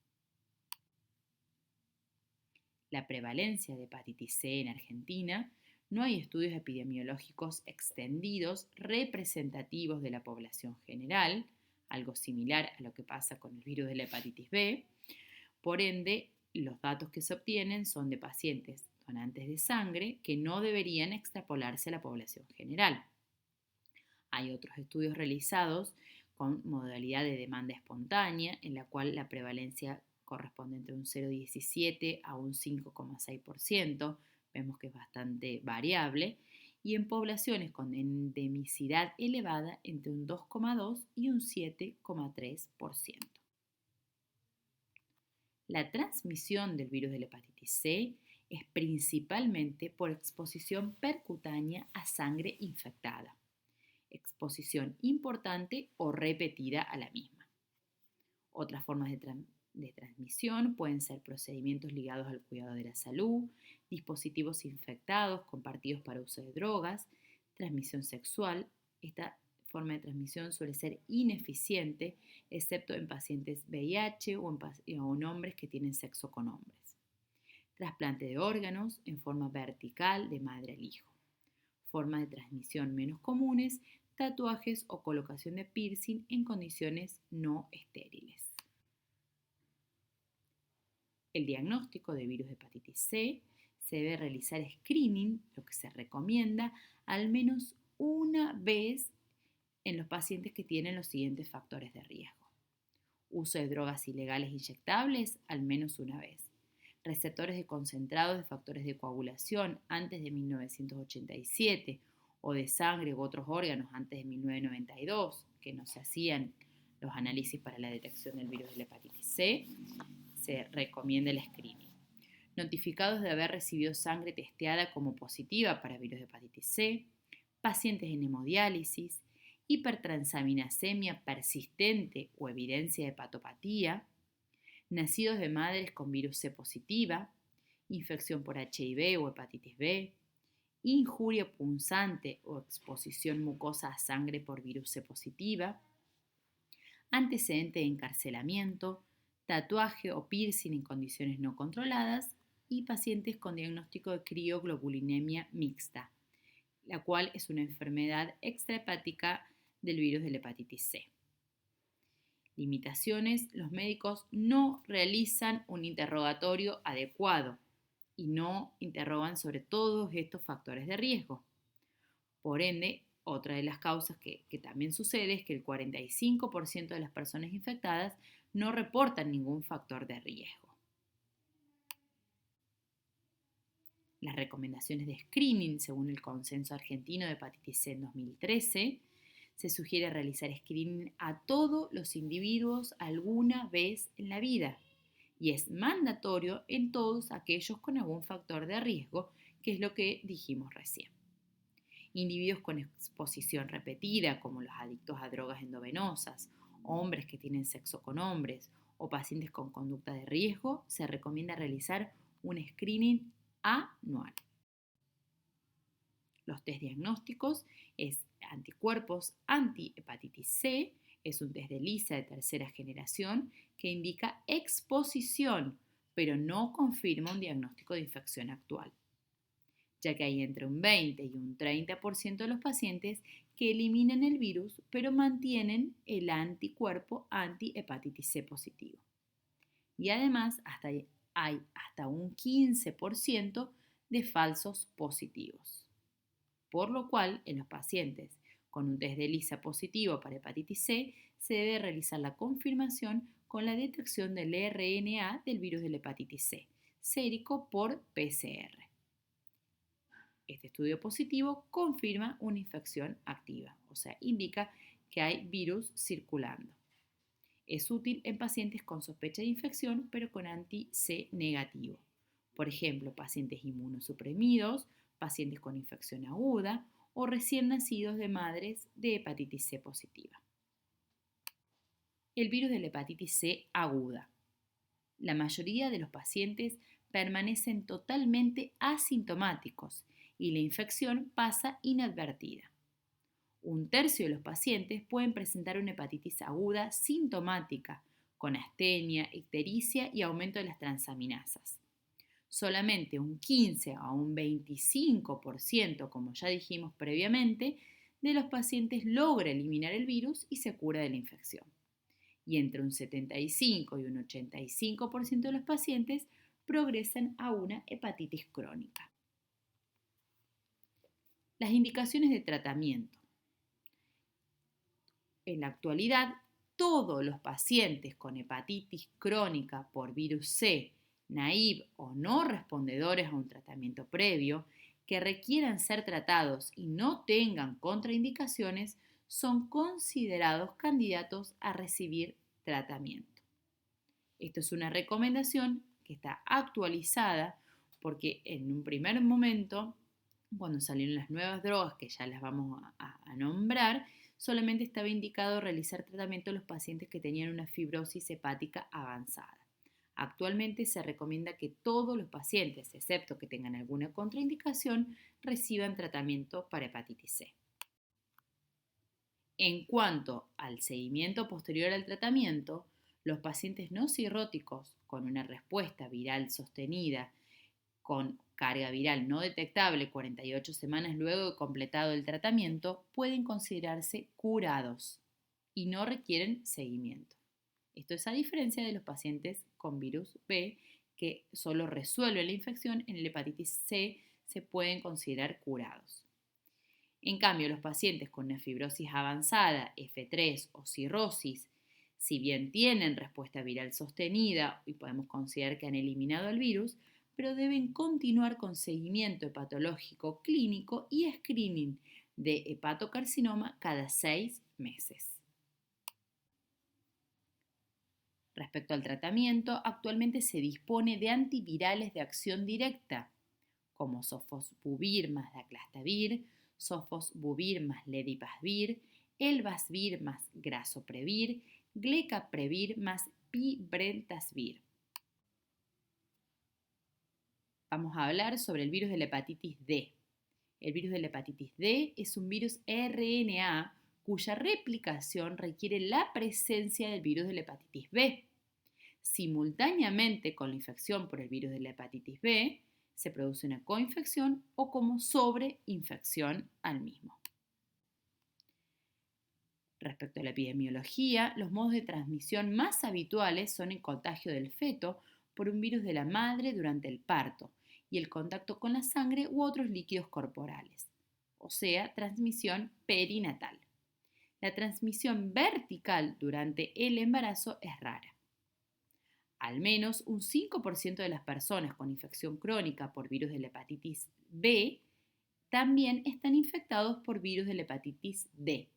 La prevalencia de hepatitis C en Argentina, no hay estudios epidemiológicos extendidos representativos de la población general, algo similar a lo que pasa con el virus de la hepatitis B. Por ende, los datos que se obtienen son de pacientes donantes de sangre que no deberían extrapolarse a la población general. Hay otros estudios realizados con modalidad de demanda espontánea, en la cual la prevalencia corresponde entre un 0,17 a un 5,6%, vemos que es bastante variable, y en poblaciones con endemicidad elevada entre un 2,2 y un 7,3%. La transmisión del virus de la hepatitis C es principalmente por exposición percutánea a sangre infectada, exposición importante o repetida a la misma. Otras formas de transmisión pueden ser procedimientos ligados al cuidado de la salud, dispositivos infectados compartidos para uso de drogas, transmisión sexual. Esta forma de transmisión suele ser ineficiente, excepto en pacientes VIH o en hombres que tienen sexo con hombres. Trasplante de órganos en forma vertical de madre al hijo. Formas de transmisión menos comunes, tatuajes o colocación de piercing en condiciones no estériles. El diagnóstico de virus de hepatitis C se debe realizar screening, lo que se recomienda al menos una vez en los pacientes que tienen los siguientes factores de riesgo. Uso de drogas ilegales inyectables al menos una vez. Receptores de concentrados de factores de coagulación antes de 1987 o de sangre u otros órganos antes de 1992, que no se hacían los análisis para la detección del virus de la hepatitis C, se recomienda el screening. Notificados de haber recibido sangre testeada como positiva para virus de hepatitis C, pacientes en hemodiálisis, hipertransaminasemia persistente o evidencia de hepatopatía, nacidos de madres con virus C positiva, infección por HIV o hepatitis B, injuria punzante o exposición mucosa a sangre por virus C positiva, antecedente de encarcelamiento, tatuaje o piercing en condiciones no controladas y pacientes con diagnóstico de crioglobulinemia mixta, la cual es una enfermedad extrahepática del virus de la hepatitis C. Limitaciones: los médicos no realizan un interrogatorio adecuado y no interrogan sobre todos estos factores de riesgo. Por ende, otra de las causas que también sucede es que el 45% de las personas infectadas no reportan ningún factor de riesgo. Las recomendaciones de screening, según el Consenso Argentino de Hepatitis C en 2013, se sugiere realizar screening a todos los individuos alguna vez en la vida y es mandatorio en todos aquellos con algún factor de riesgo, que es lo que dijimos recién. Individuos con exposición repetida, como los adictos a drogas endovenosas, hombres que tienen sexo con hombres o pacientes con conducta de riesgo, se recomienda realizar un screening anual. Los test diagnósticos es anticuerpos anti-hepatitis C, es un test de ELISA de tercera generación que indica exposición, pero no confirma un diagnóstico de infección actual, ya que hay entre un 20 y un 30% de los pacientes que eliminan el virus, pero mantienen el anticuerpo anti-hepatitis C positivo. Y además hay hasta un 15% de falsos positivos. Por lo cual, en los pacientes con un test de ELISA positivo para hepatitis C, se debe realizar la confirmación con la detección del RNA del virus de la hepatitis C, sérico por PCR. Este estudio positivo confirma una infección activa, o sea, indica que hay virus circulando. Es útil en pacientes con sospecha de infección pero con anti-C negativo. Por ejemplo, pacientes inmunosuprimidos, pacientes con infección aguda o recién nacidos de madres de hepatitis C positiva. El virus de la hepatitis C aguda. La mayoría de los pacientes permanecen totalmente asintomáticos y la infección pasa inadvertida. Un tercio de los pacientes pueden presentar una hepatitis aguda sintomática, con astenia, ictericia y aumento de las transaminasas. Solamente un 15 a un 25%, como ya dijimos previamente, de los pacientes logra eliminar el virus y se cura de la infección. Y entre un 75 y un 85% de los pacientes progresan a una hepatitis crónica. Las indicaciones de tratamiento. En la actualidad, todos los pacientes con hepatitis crónica por virus C, naive o no respondedores a un tratamiento previo, que requieran ser tratados y no tengan contraindicaciones, son considerados candidatos a recibir tratamiento. Esto es una recomendación que está actualizada porque en un primer momento, cuando salieron las nuevas drogas, que ya las vamos a nombrar, solamente estaba indicado realizar tratamiento a los pacientes que tenían una fibrosis hepática avanzada. Actualmente se recomienda que todos los pacientes, excepto que tengan alguna contraindicación, reciban tratamiento para hepatitis C. En cuanto al seguimiento posterior al tratamiento, los pacientes no cirróticos con una respuesta viral sostenida con carga viral no detectable 48 semanas luego de completado el tratamiento pueden considerarse curados y no requieren seguimiento. Esto es a diferencia de los pacientes con virus B que solo resuelven la infección, en la hepatitis C se pueden considerar curados. En cambio, los pacientes con una fibrosis avanzada, F3 o cirrosis, si bien tienen respuesta viral sostenida y podemos considerar que han eliminado el virus, pero deben continuar con seguimiento hepatológico clínico y screening de hepatocarcinoma cada 6 meses. Respecto al tratamiento, actualmente se dispone de antivirales de acción directa, como sofosbuvir más daclastavir, sofosbuvir más ledipasvir, elbasvir más grasoprevir, glecaprevir más pibrentasvir. Vamos a hablar sobre el virus de la hepatitis D. El virus de la hepatitis D es un virus RNA cuya replicación requiere la presencia del virus de la hepatitis B. Simultáneamente con la infección por el virus de la hepatitis B, se produce una coinfección o como sobreinfección al mismo. Respecto a la epidemiología, los modos de transmisión más habituales son el contagio del feto por un virus de la madre durante el parto y el contacto con la sangre u otros líquidos corporales, o sea, transmisión perinatal. La transmisión vertical durante el embarazo es rara. Al menos un 5% de las personas con infección crónica por virus de la hepatitis B también están infectados por virus de la hepatitis D.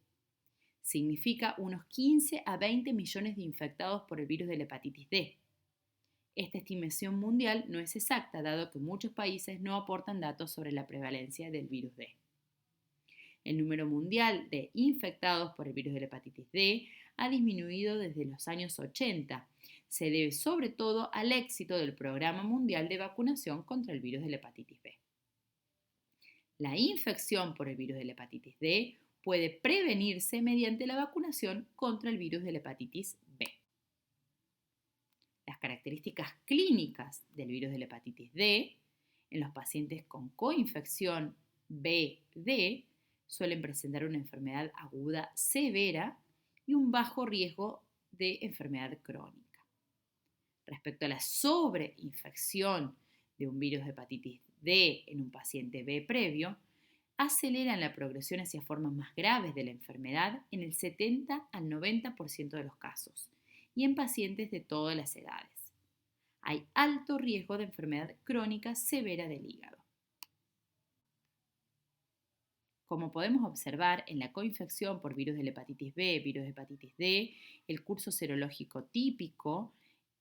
Significa unos 15 a 20 millones de infectados por el virus de la hepatitis D. Esta estimación mundial no es exacta, dado que muchos países no aportan datos sobre la prevalencia del virus D. El número mundial de infectados por el virus de la hepatitis D ha disminuido desde los años 80. Se debe sobre todo al éxito del Programa Mundial de Vacunación contra el virus de la hepatitis B. La infección por el virus de la hepatitis D puede prevenirse mediante la vacunación contra el virus de la hepatitis B. Las características clínicas del virus de la hepatitis D en los pacientes con coinfección B-D suelen presentar una enfermedad aguda severa y un bajo riesgo de enfermedad crónica. Respecto a la sobreinfección de un virus de hepatitis D en un paciente B previo, aceleran la progresión hacia formas más graves de la enfermedad en el 70 al 90% de los casos y en pacientes de todas las edades. Hay alto riesgo de enfermedad crónica severa del hígado. Como podemos observar en la coinfección por virus de la hepatitis B, virus de hepatitis D, el curso serológico típico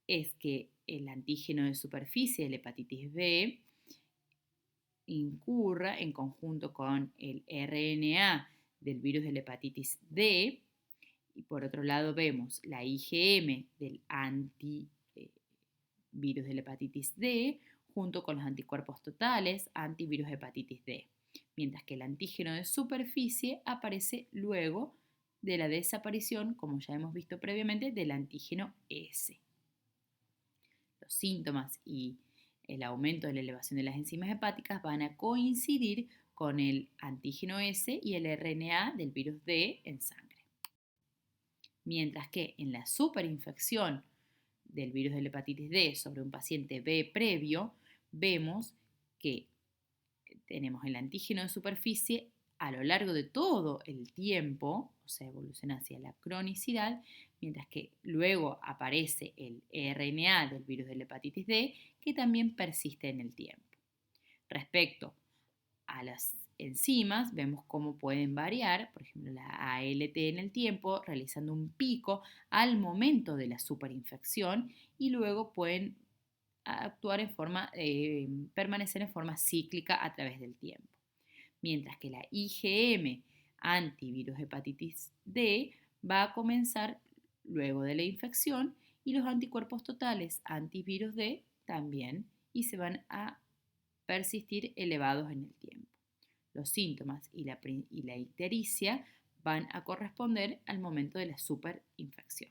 es que el antígeno de superficie de la hepatitis B incurra en conjunto con el RNA del virus de la hepatitis D, y por otro lado vemos la IgM del antivirus de la hepatitis D junto con los anticuerpos totales antivirus hepatitis D, mientras que el antígeno de superficie aparece luego de la desaparición, como ya hemos visto previamente, del antígeno S. Los síntomas y el aumento de la elevación de las enzimas hepáticas van a coincidir con el antígeno S y el RNA del virus D en sangre. Mientras que en la superinfección del virus de la hepatitis D sobre un paciente B previo, vemos que tenemos el antígeno de superficie a lo largo de todo el tiempo, o sea, evoluciona hacia la cronicidad, mientras que luego aparece el RNA del virus de la hepatitis D, que también persiste en el tiempo. Respecto a las enzimas, vemos cómo pueden variar, por ejemplo, la ALT en el tiempo, realizando un pico al momento de la superinfección y luego pueden permanecer en forma cíclica a través del tiempo. Mientras que la IgM antivirus hepatitis D va a comenzar luego de la infección y los anticuerpos totales antivirus D también, y se van a persistir elevados en el tiempo. Los síntomas y la ictericia van a corresponder al momento de la superinfección.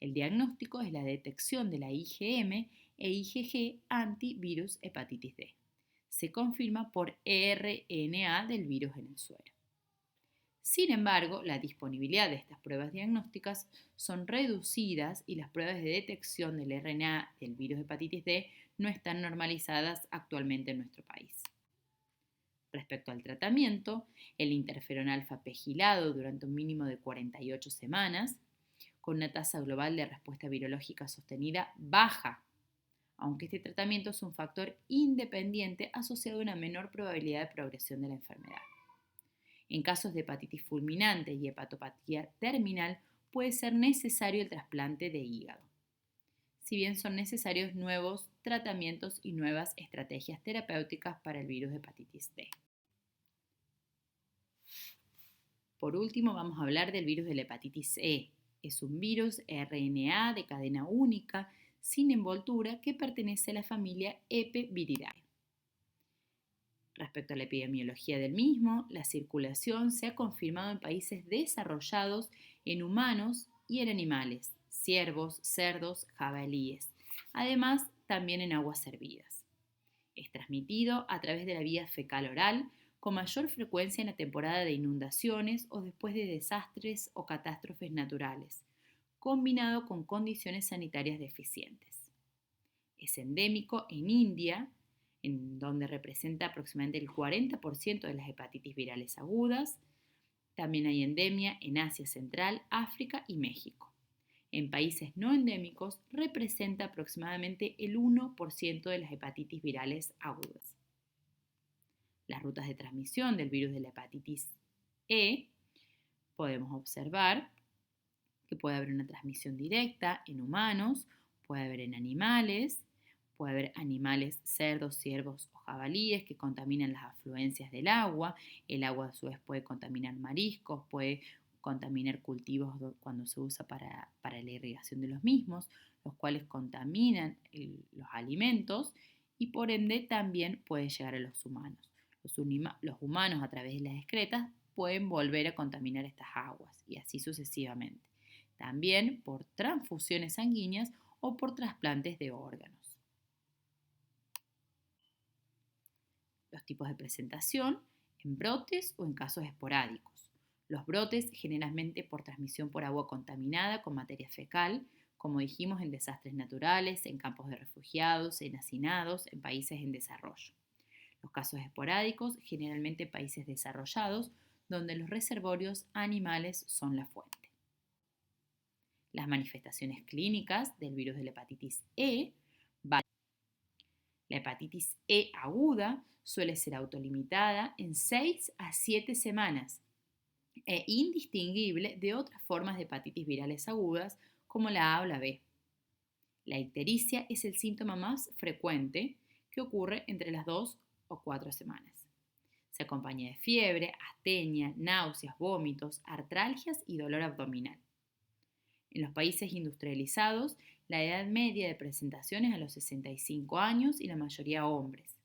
El diagnóstico es la detección de la IgM e IgG antivirus hepatitis D. Se confirma por RNA del virus en el suero. Sin embargo, la disponibilidad de estas pruebas diagnósticas son reducidas y las pruebas de detección del RNA del virus hepatitis D no están normalizadas actualmente en nuestro país. Respecto al tratamiento, el interferón alfa pegilado durante un mínimo de 48 semanas, con una tasa global de respuesta virológica sostenida baja, aunque este tratamiento es un factor independiente asociado a una menor probabilidad de progresión de la enfermedad. En casos de hepatitis fulminante y hepatopatía terminal puede ser necesario el trasplante de hígado, si bien son necesarios nuevos tratamientos y nuevas estrategias terapéuticas para el virus de hepatitis D. Por último, vamos a hablar del virus de la hepatitis E. Es un virus RNA de cadena única, sin envoltura, que pertenece a la familia Epiviridae. Respecto a la epidemiología del mismo, la circulación se ha confirmado en países desarrollados en humanos y en animales, ciervos, cerdos, jabalíes, además también en aguas servidas. Es transmitido a través de la vía fecal-oral, con mayor frecuencia en la temporada de inundaciones o después de desastres o catástrofes naturales, combinado con condiciones sanitarias deficientes. Es endémico en India, en donde representa aproximadamente el 40% de las hepatitis virales agudas. También hay endemia en Asia Central, África y México. En países no endémicos representa aproximadamente el 1% de las hepatitis virales agudas. Las rutas de transmisión del virus de la hepatitis E, podemos observar que puede haber una transmisión directa en humanos, puede haber en animales, puede haber animales, cerdos, ciervos o jabalíes que contaminan las afluencias del agua. El agua a su vez puede contaminar mariscos, puede contaminar cultivos cuando se usa para la irrigación de los mismos, los cuales contaminan los alimentos y por ende también puede llegar a los humanos. Los humanos a través de las excretas pueden volver a contaminar estas aguas y así sucesivamente. También por transfusiones sanguíneas o por trasplantes de órganos. Los tipos de presentación: en brotes o en casos esporádicos. Los brotes generalmente por transmisión por agua contaminada con materia fecal, como dijimos, en desastres naturales, en campos de refugiados, en hacinados, en países en desarrollo. Los casos esporádicos, generalmente en países desarrollados, donde los reservorios animales son la fuente. Las manifestaciones clínicas del virus de la hepatitis E La hepatitis E aguda suele ser autolimitada en 6 a 7 semanas e indistinguible de otras formas de hepatitis virales agudas como la A o la B. La ictericia es el síntoma más frecuente que ocurre entre las 2 o 4 semanas. Se acompaña de fiebre, astenia, náuseas, vómitos, artralgias y dolor abdominal. En los países industrializados, la edad media de presentación es a los 65 años y la mayoría hombres.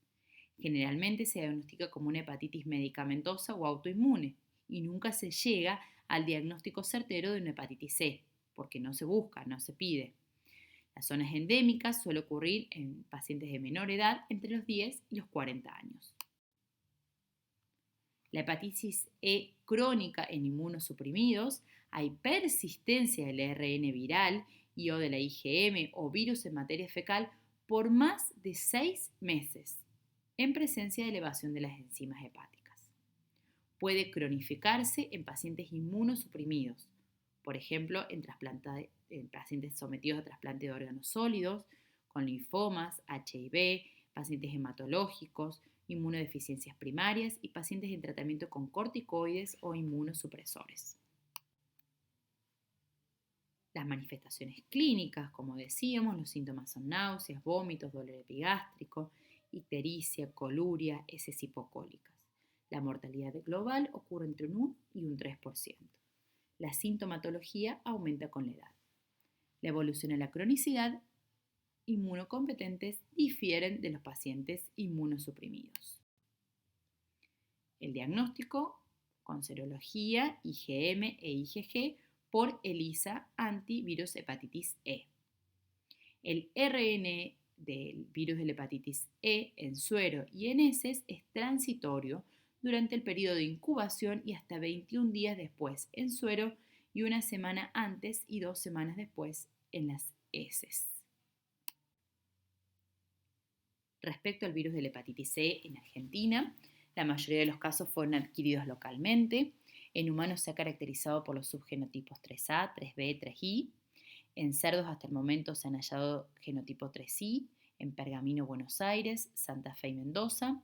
Generalmente se diagnostica como una hepatitis medicamentosa o autoinmune y nunca se llega al diagnóstico certero de una hepatitis C, porque no se busca, no se pide. Las zonas endémicas suele ocurrir en pacientes de menor edad entre los 10 y los 40 años. La hepatitis E crónica en inmunosuprimidos, hay persistencia del ARN viral y o de la IgM o virus en materia fecal por más de 6 meses, en presencia de elevación de las enzimas hepáticas. Puede cronificarse en pacientes inmunosuprimidos, por ejemplo, en pacientes sometidos a trasplante de órganos sólidos, con linfomas, HIV, pacientes hematológicos, inmunodeficiencias primarias y pacientes en tratamiento con corticoides o inmunosupresores. Las manifestaciones clínicas, como decíamos, los síntomas son náuseas, vómitos, dolor epigástrico, ictericia, coluria, heces hipocólicas. La mortalidad global ocurre entre un 1 y un 3%. La sintomatología aumenta con la edad. La evolución en la cronicidad inmunocompetentes difieren de los pacientes inmunosuprimidos. El diagnóstico con serología, IgM e IgG por ELISA antivirus hepatitis E. El RNA del virus de la hepatitis E en suero y en heces es transitorio durante el periodo de incubación y hasta 21 días después en suero y una semana antes y 2 semanas después en las heces. Respecto al virus de la hepatitis C en Argentina, la mayoría de los casos fueron adquiridos localmente. En humanos se ha caracterizado por los subgenotipos 3A, 3B, 3I. En cerdos hasta el momento se han hallado genotipo 3I, en Pergamino, Buenos Aires, Santa Fe y Mendoza.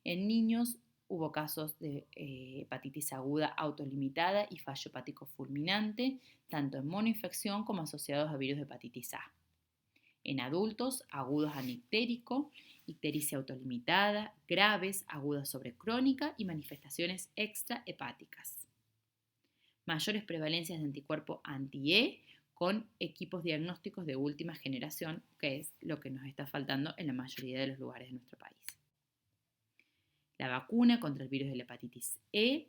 En niños hubo casos de hepatitis aguda autolimitada y fallo hepático fulminante, tanto en monoinfección como asociados a virus de hepatitis A. En adultos, agudos anictérico, ictericia autolimitada, graves, aguda sobre crónica y manifestaciones extrahepáticas. Mayores prevalencias de anticuerpo anti-E con equipos diagnósticos de última generación, que es lo que nos está faltando en la mayoría de los lugares de nuestro país. La vacuna contra el virus de la hepatitis E.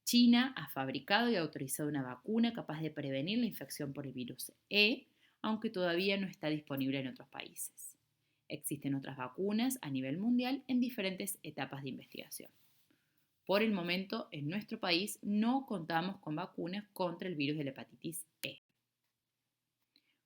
China ha fabricado y autorizado una vacuna capaz de prevenir la infección por el virus E, aunque todavía no está disponible en otros países. Existen otras vacunas a nivel mundial en diferentes etapas de investigación. Por el momento, en nuestro país no contamos con vacunas contra el virus de la hepatitis E.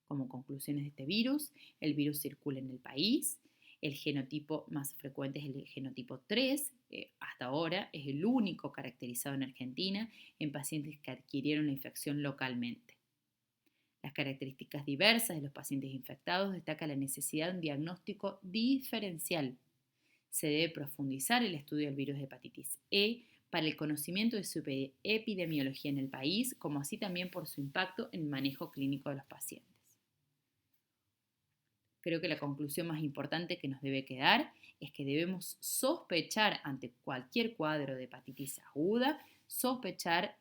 Como conclusiones de este virus, el virus circula en el país. El genotipo más frecuente es el genotipo 3, que hasta ahora es el único caracterizado en Argentina en pacientes que adquirieron la infección localmente. Las características diversas de los pacientes infectados destacan la necesidad de un diagnóstico diferencial. Se debe profundizar el estudio del virus de hepatitis E para el conocimiento de su epidemiología en el país, como así también por su impacto en el manejo clínico de los pacientes. Creo que la conclusión más importante que nos debe quedar es que debemos sospechar ante cualquier cuadro de hepatitis aguda, sospechar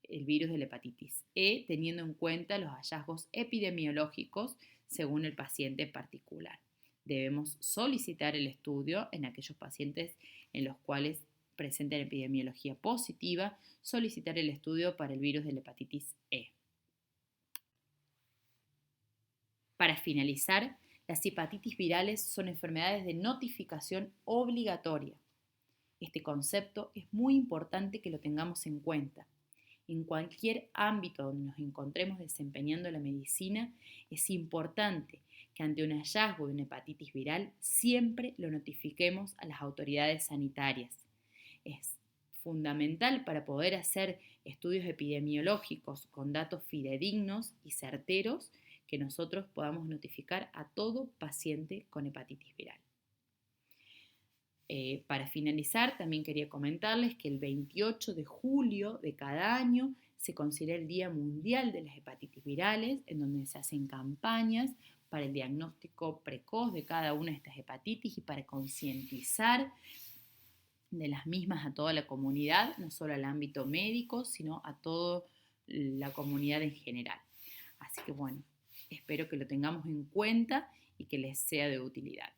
el virus de la hepatitis E, teniendo en cuenta los hallazgos epidemiológicos según el paciente en particular. Debemos solicitar el estudio en aquellos pacientes en los cuales presenten epidemiología positiva, solicitar el estudio para el virus de la hepatitis E. Para finalizar, las hepatitis virales son enfermedades de notificación obligatoria. Este concepto es muy importante que lo tengamos en cuenta. En cualquier ámbito donde nos encontremos desempeñando la medicina, es importante que ante un hallazgo de una hepatitis viral siempre lo notifiquemos a las autoridades sanitarias. Es fundamental para poder hacer estudios epidemiológicos con datos fidedignos y certeros que nosotros podamos notificar a todo paciente con hepatitis viral. Para finalizar, también quería comentarles que el 28 de julio de cada año se considera el Día Mundial de las Hepatitis Virales, en donde se hacen campañas para el diagnóstico precoz de cada una de estas hepatitis y para concientizar de las mismas a toda la comunidad, no solo al ámbito médico, sino a toda la comunidad en general. Así que bueno, espero que lo tengamos en cuenta y que les sea de utilidad.